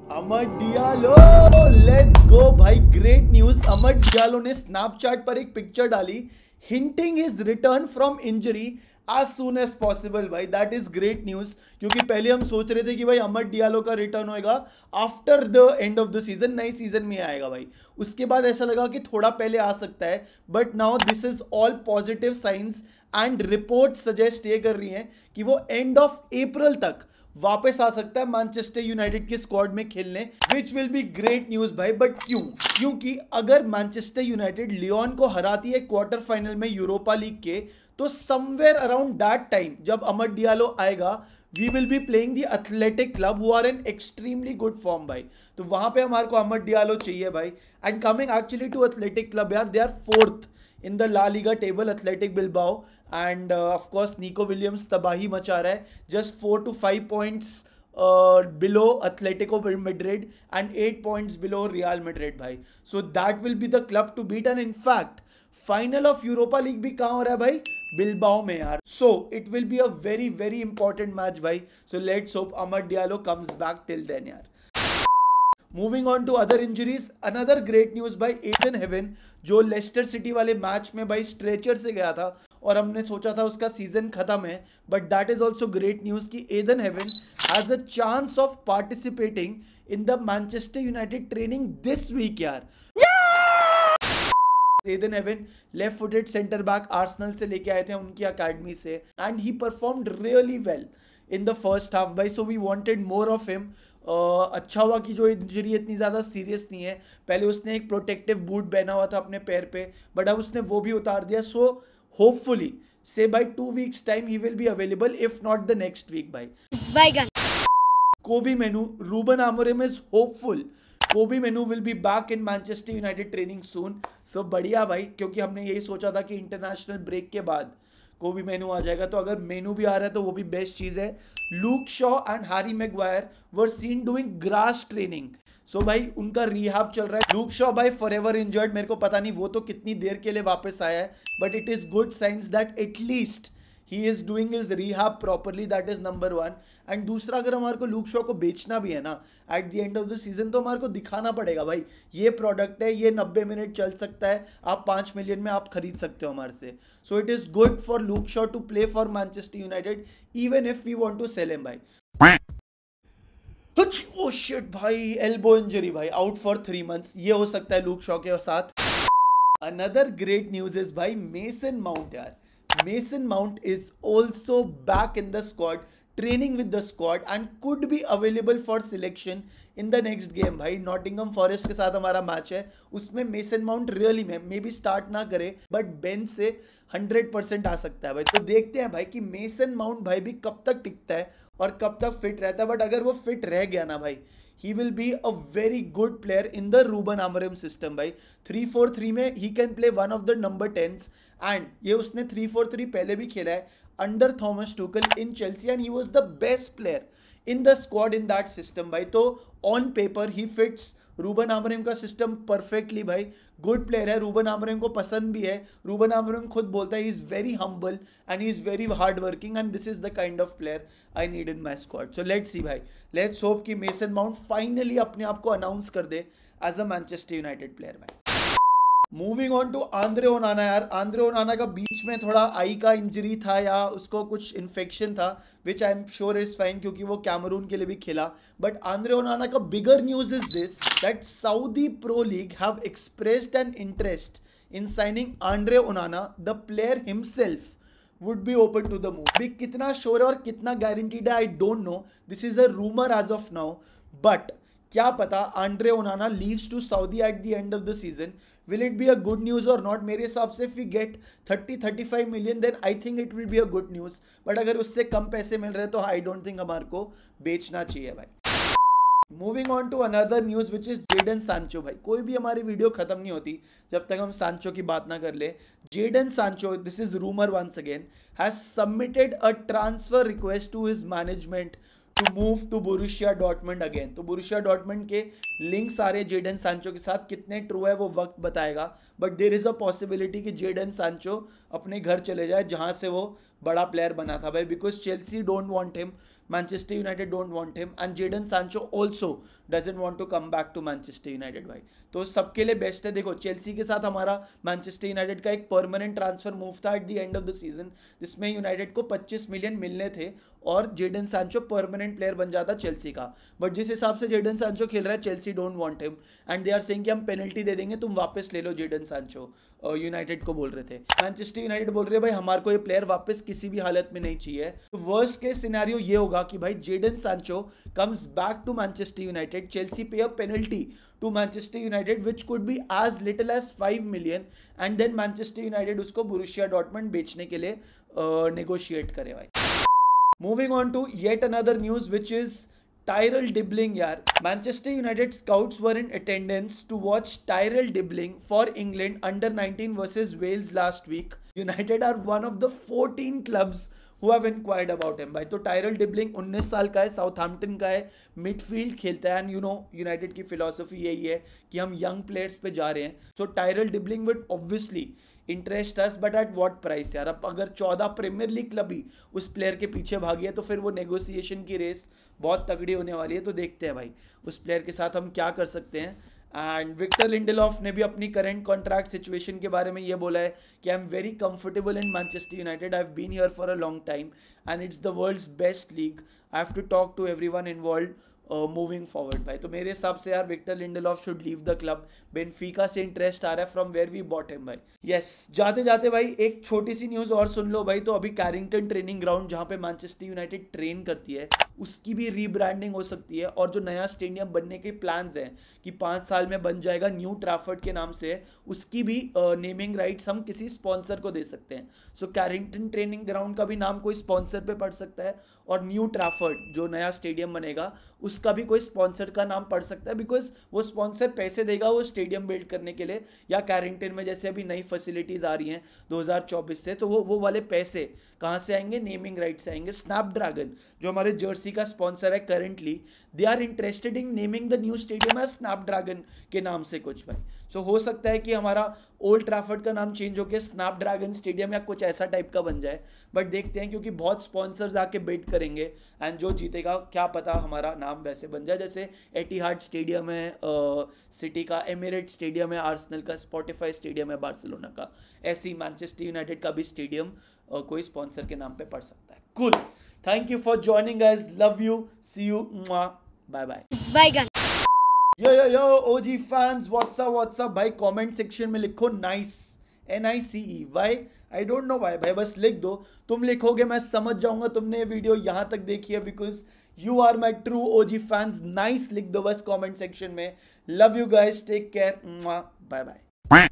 Amar Diallo, let's go भाई, great news. अमर Diallo ने Snapchat पर एक पिक्चर डाली hinting his return from injury as soon as possible भाई। दैट इज ग्रेट न्यूज, क्योंकि पहले हम सोच रहे थे कि भाई अमर डियालो का रिटर्न होएगा after the end of the season, नई सीजन में आएगा भाई। उसके बाद ऐसा लगा कि थोड़ा पहले आ सकता है, but now this is all positive science and report suggest ये कर रही हैं कि वो एंड ऑफ अप्रैल तक वापस आ सकता है मैनचेस्टर यूनाइटेड के स्क्वाड में खेलने, which will be great news भाई। बट क्यों? क्योंकि अगर मैनचेस्टर यूनाइटेड लियोन को हराती है क्वार्टर फाइनल में यूरोपा लीग के, तो समवेयर अराउंड दैट टाइम जब अमर डियालो आएगा, we will be playing the Athletic Club who are in extremely good form भाई। तो वहां पे हमारे को अमर डियालो चाहिए भाई। And coming actually to Athletic Club यार, they are fourth in the La Liga table, Athletic Bilbao. And of course Nico Williams तबाही मचा रहा है, just 4 to 5 points below Atletico Madrid and 8 points below Real Madrid भाई। So that will be the club to beat, and in fact final of Europa League भी कहाँ हो रहा है भाई? बिल्बाओ में यार। So it will be a very very important match भाई। So let's hope Amad Diallo comes back till then यार। Moving on to other injuries, another great news भाई, एडन हेवन जो लेस्टर सिटी वाले match में भाई stretcher से गया था और हमने सोचा था उसका सीजन खत्म है, but that is also great news कि Ayden Heaven has a chance of participating in the Manchester United training this week यार। Ayden Heaven left footed centre back Arsenal से लेके आए थे उनकी अकेडमी से, and he performed really well in the first half भाई। So we wanted more of him. अच्छा हुआ कि जो इंजरी इतनी ज़्यादा सीरियस नहीं है। पहले उसने एक प्रोटेक्टिव बूट पहना हुआ था अपने पैर पे, बट अब उसने वो भी उतार दिया। सो होपफुली से by 2 weeks time he will be available, if not the next week भाई। By Kobbie Mainoo, Ruben Amorim is hopeful Kobbie Mainoo will be back in Manchester United training soon. So बढ़िया भाई, क्योंकि हमने यही सोचा था कि इंटरनेशनल ब्रेक के बाद कोबी मेनू आ जाएगा, तो अगर मेनू भी आ रहा है तो वो भी बेस्ट चीज़ है। Luke Shaw and Harry Maguire were seen doing grass training. So भाई उनका रिहाब चल रहा है। लूक शॉ भाई फॉरएवर इंजर्ड, मेरे को पता नहीं वो तो कितनी देर के लिए वापस आया है, but it is good science that at least he is doing his rehab properly, that is number 1। And दूसरा, अगर हमारे को लूक शॉ को बेचना भी है ना eight the end of the season, तो हमारे को दिखाना पड़ेगा भाई ये प्रोडक्ट है, ये 90 मिनट चल सकता है, आप 5 मिलियन में आप खरीद सकते हो हमारे से। So it is good for Luke Shaw to play for Manchester United even if we want to sell him भाई। ओ शिट भाई, एल्बो इंजरी भाई, आउट फॉर 3 months। ये हो सकता है लूक शॉ के साथ। अनदर ग्रेट न्यूज इज भाई मेसन माउंट यार। Mason mount is also back in the squad, training with the squad and could be available for selection in the next game भाई। Nottingham forest के साथ हमारा match है, उसमें mason mount really में may be start ना करे, but bench से 100% आ सकता है भाई। तो देखते हैं भाई कि मेसन माउंट भाई भी कब तक टिकता है और कब तक फिट रहता है। बट अगर वो फिट रह गया ना भाई, he will be a very good player in the Ruben Amorim system भाई। 3-4-3 में he can play one of the number 10s, and ये उसने 3-4-3 पहले भी खेला है under Thomas Tuchel in Chelsea, and he was the best player in the squad in that system भाई। तो on paper he fits Ruben Amorim का system perfectly भाई। गुड प्लेयर है, रूबन आमोरिम को पसंद भी है। रूबन आमोरिम खुद बोलता है he is very humble and he is very hard working, and this is the kind of player I need in my squad. So let's see भाई, let's hope कि Mason Mount finally अपने आप को announce कर दे as a Manchester United player भाई। Moving on to Andre ओनाना यार। Andre Onana का बीच में थोड़ा आई का इंजरी था या उसको कुछ इन्फेक्शन था, which I am sure is fine, क्योंकि वो कैमरून के लिए भी खेला। बट आंद्रे ओनाना का bigger news is this that Saudi Pro League have expressed an interest in signing Andre Onana, the player himself would be open to the move। भी कितना sure है और कितना गारंटीड है I don't know, this is a rumour as of now, but क्या पता Andre Onana leaves to Saudi at the end of the season. Will it be a good news or not? मेरे हिसाब से if we get 30-35 million then I think it will be a good news, but अगर उससे कम पैसे मिल रहे हैं तो I don't think हमारे को बेचना चाहिए भाई। Moving on to another news which is Jadon Sancho भाई। कोई भी हमारी वीडियो खत्म नहीं होती जब तक हम सांचो की बात ना कर ले। Jadon Sancho, this is rumour once again, has submitted a transfer request to his management to move to Borussia Dortmund again. तो बोरुसिया डॉर्टमंड के लिंक्स आ रहे जेडन सांचो के साथ, कितने ट्रू है वो वक्त बताएगा, but there is a possibility कि जेडन सांचो अपने घर चले जाए जहां से वो बड़ा प्लेयर बना था भाई, because Chelsea don't want him. Manchester United don't want him and Jadon Sancho also doesn't want to come back to Manchester United भाई. तो सबके लिए बेस्ट है. देखो चेल्सी के साथ हमारा मैनचेस्टर यूनाइटेड का एक परमानेंट ट्रांसफर मूव था eight the end of the season, जिसमें यूनाइटेड को 25 मिलियन मिलने थे और जेडन सांचो परमानेंट प्लेयर बन जाता चेल्सी का. बट जिस हिसाब से जेडन सांचो खेल रहा है Chelsea don't want him and they are saying कि हम पेनल्टी दे देंगे, तुम वापस ले लो जेडन सांचो. यूनाइटेड को बोल रहे थे. मैनचेस्टर यूनाइटेड बोल रहे हैं भाई हमारे को ये प्लेयर वापस किसी भी हालत में नहीं चाहिए. तो वर्स्ट केस सिनेरियो ये होगा कि भाई Jadon Sancho comes back to Manchester United, Chelsea pay a penalty to Manchester United which could be as little as 5 million and then Manchester United उसको Borussia Dortmund बेचने के लिए negotiate करे भाई. Moving on to yet another news which is Tyrell Dibling यार. Manchester United scouts were in attendance to watch Tyrell Dibling for England under 19 versus Wales last week. United are one of the 14 clubs who have inquired about him भाई. तो Tyrell dibbling 19 साल का है, Southampton का है, midfield खेलता है and you know United की फिलॉसफी यही है कि हम यंग प्लेयर्स पे जा रहे हैं. So Tyler Dibling will obviously interest us but at what price यार. अब अगर 14 प्रीमियर लीग क्लब ही उस प्लेयर के पीछे भागी है तो फिर वो नेगोशिएशन की रेस बहुत तगड़ी होने वाली है. तो देखते हैं भाई उस प्लेयर के साथ हम क्या कर सकते हैं. एंड विक्टर लिंडेलॉफ ने भी अपनी करंट कॉन्ट्रैक्ट सिचुएशन के बारे में ये बोला है कि I am very comfortable in Manchester United, I have been here for a long time and it's the world's best league, I have to talk to everyone involved moving forward भाई. तो मेरे हिसाब से यार Victor Lindelof should leave the club. Benfica से interest आ रहा है from where we bought him भाई. यस जाते जाते भाई एक छोटी सी न्यूज़ और सुन लो भाई. तो अभी कैरिंगटन ट्रेनिंग ग्राउंड जहाँ पे मैनचेस्टर यूनाइटेड ट्रेन करती है उसकी भी रीब्रांडिंग हो सकती है और जो नया स्टेडियम बनने के प्लान्स हैं कि 5 साल में बन जाएगा न्यू ट्रैफर्ड के नाम से, उसकी भी नेमिंग राइट्स हम किसी स्पॉन्सर को दे सकते हैं. सो कैरिंगटन ट्रेनिंग ग्राउंड का भी नाम कोई स्पॉन्सर पे पड़ सकता है और न्यू ट्रैफर्ड जो नया स्टेडियम बनेगा उसका भी कोई स्पॉन्सर का नाम पड़ सकता है, बिकॉज वो स्पॉन्सर पैसे देगा वो स्टेडियम बिल्ड करने के लिए. या कैरिंगटन में जैसे अभी नई फैसिलिटीज़ आ रही हैं 2024 से, तो वो वाले पैसे कहाँ से आएंगे, नेमिंग राइट से आएंगे. स्नैपड्रैगन जो हमारे जर्सी का स्पॉन्सर है currently, they are interested in naming the new stadium as Snapdragon के नाम से कुछ भाई. सो हो सकता है कि हमारा ओल्ड ट्रैफर्ड का नाम चेंज होकर स्नैपड्रैगन स्टेडियम या कुछ ऐसा टाइप का बन जाए. बट देखते हैं क्योंकि बहुत स्पॉन्सर्स आके बिड करेंगे एंड जो जीतेगा क्या पता हमारा नाम वैसे बन जाए. जैसे एटिहाड स्टेडियम है सिटी का, एमिरेट स्टेडियम है आर्सेनल का, स्पॉटिफाई स्टेडियम है बार्सिलोना का, ऐसी मैनचेस्टर यूनाइटेड का भी स्टेडियम कोई स्पॉन्सर के नाम पे पड़ सकता है. Cool, thank you for joining guys, love you, see you, bye bye bye. Yo OG fans what's up भाई. कमेंट सेक्शन में लिखो nice, NICE. Why I don't know why भाई, बस लिख दो. तुम लिखोगे मैं समझ जाऊंगा तुमने ये वीडियो यहाँ तक देखी है, because you are my true OG fans. Nice लिख दो बस कमेंट सेक्शन में. Love you guys, take care, bye bye.